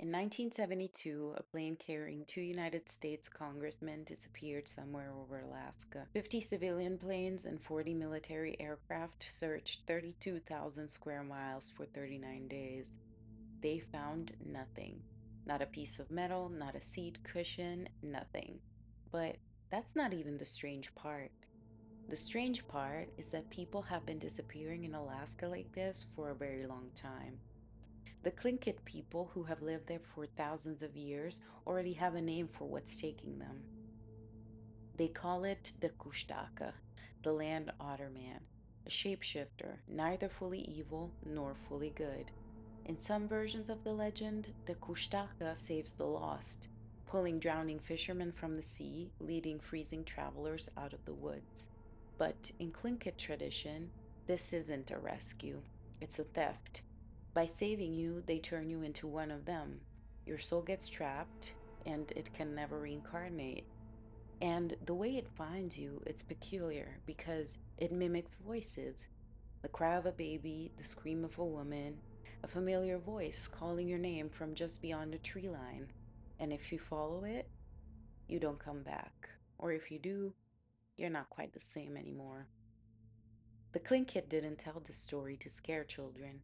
In 1972, a plane carrying two United States congressmen disappeared somewhere over Alaska. 50 civilian planes and 40 military aircraft searched 32,000 square miles for 39 days. They found nothing. Not a piece of metal, not a seat cushion, nothing. But that's not even the strange part. The strange part is that people have been disappearing in Alaska like this for a very long time. The Tlingit people who have lived there for thousands of years already have a name for what's taking them. They call it the Kóoshdaa, the Land Otter Man, a shapeshifter, neither fully evil nor fully good. In some versions of the legend, the Kóoshdaa saves the lost, pulling drowning fishermen from the sea, leading freezing travelers out of the woods. But in Tlingit tradition, this isn't a rescue, it's a theft. By saving you, they turn you into one of them. Your soul gets trapped, and it can never reincarnate. And the way it finds you, it's peculiar because it mimics voices. The cry of a baby, the scream of a woman, a familiar voice calling your name from just beyond a tree line. And if you follow it, you don't come back. Or if you do, you're not quite the same anymore. The Tlingit didn't tell this story to scare children.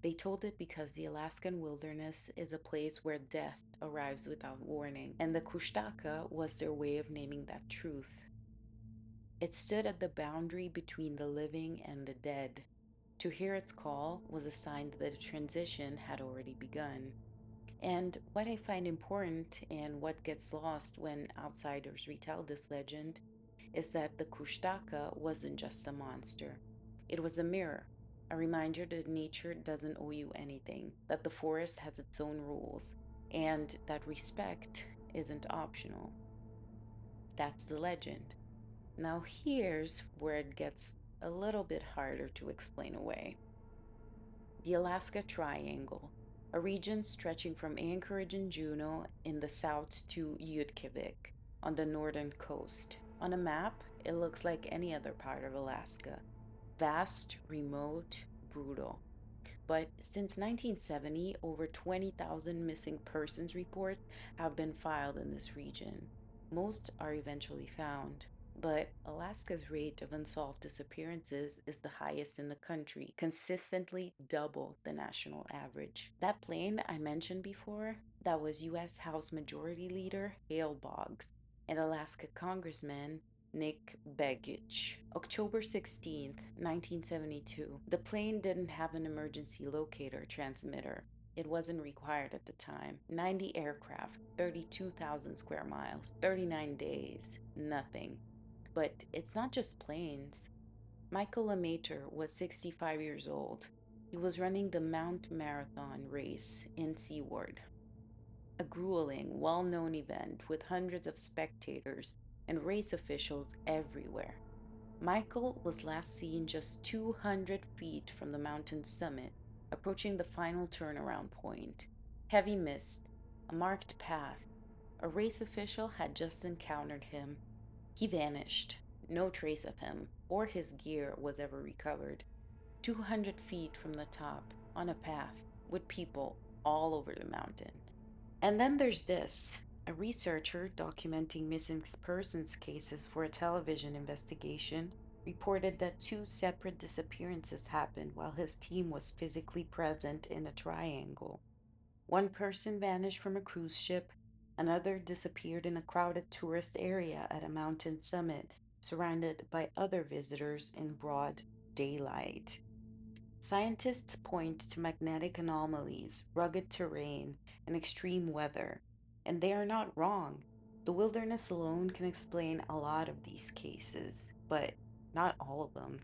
They told it because the Alaskan wilderness is a place where death arrives without warning, and the Kóoshdaa was their way of naming that truth. It stood at the boundary between the living and the dead. To hear its call was a sign that the transition had already begun. And what I find important and what gets lost when outsiders retell this legend is that the Kóoshdaa wasn't just a monster. It was a mirror, a reminder that nature doesn't owe you anything, that the forest has its own rules, and that respect isn't optional. That's the legend. Now, here's where it gets a little bit harder to explain away. The Alaska Triangle, a region stretching from Anchorage and Juneau in the south to Yutkivik on the northern coast. On a map, it looks like any other part of Alaska. Vast, remote, brutal. But since 1970, over 20,000 missing persons reports have been filed in this region. Most are eventually found, but Alaska's rate of unsolved disappearances is the highest in the country, consistently double the national average. That plane I mentioned before, that was U.S. House Majority Leader Hale Boggs and Alaska Congressman Nick Begich. October 16th, 1972. The plane didn't have an emergency locator transmitter. It wasn't required at the time. 90 aircraft, 32,000 square miles, 39 days, nothing. But it's not just planes. Michael Lemater was 65 years old. He was running the Mount Marathon race in Seward, a grueling, well known event with hundreds of spectators and race officials everywhere. Michael was last seen just 200 feet from the mountain's summit, approaching the final turnaround point. Heavy mist, a marked path. A race official had just encountered him. He vanished. No trace of him or his gear was ever recovered. 200 feet from the top, on a path, with people all over the mountain. And then there's this. A researcher documenting missing persons cases for a television investigation reported that two separate disappearances happened while his team was physically present in a triangle. One person vanished from a cruise ship, another disappeared in a crowded tourist area at a mountain summit, surrounded by other visitors in broad daylight. Scientists point to magnetic anomalies, rugged terrain, and extreme weather, and they are not wrong. The wilderness alone can explain a lot of these cases, but not all of them.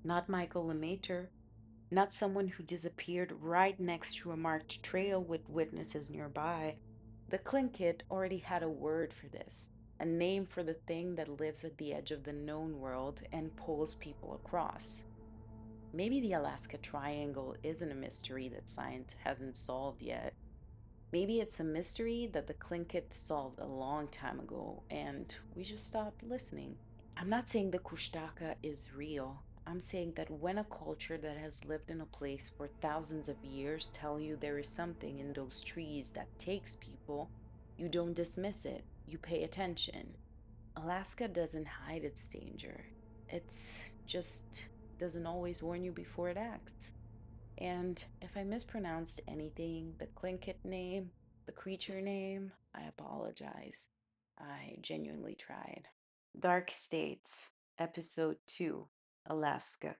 Not Michael Lemater, not someone who disappeared right next to a marked trail with witnesses nearby. The Tlingit already had a word for this, a name for the thing that lives at the edge of the known world and pulls people across. Maybe the Alaska Triangle isn't a mystery that science hasn't solved yet. Maybe it's a mystery that the Tlingit solved a long time ago and we just stopped listening. I'm not saying the Kóoshdaa is real. I'm saying that when a culture that has lived in a place for thousands of years tell you there is something in those trees that takes people, you don't dismiss it. You pay attention. Alaska doesn't hide its danger. It's just doesn't always warn you before it acts. And if I mispronounced anything, the Tlingit name, the creature name, I apologize. I genuinely tried. Dark States, Episode 2, Alaska.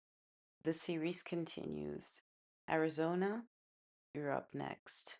The series continues. Arizona, you're up next.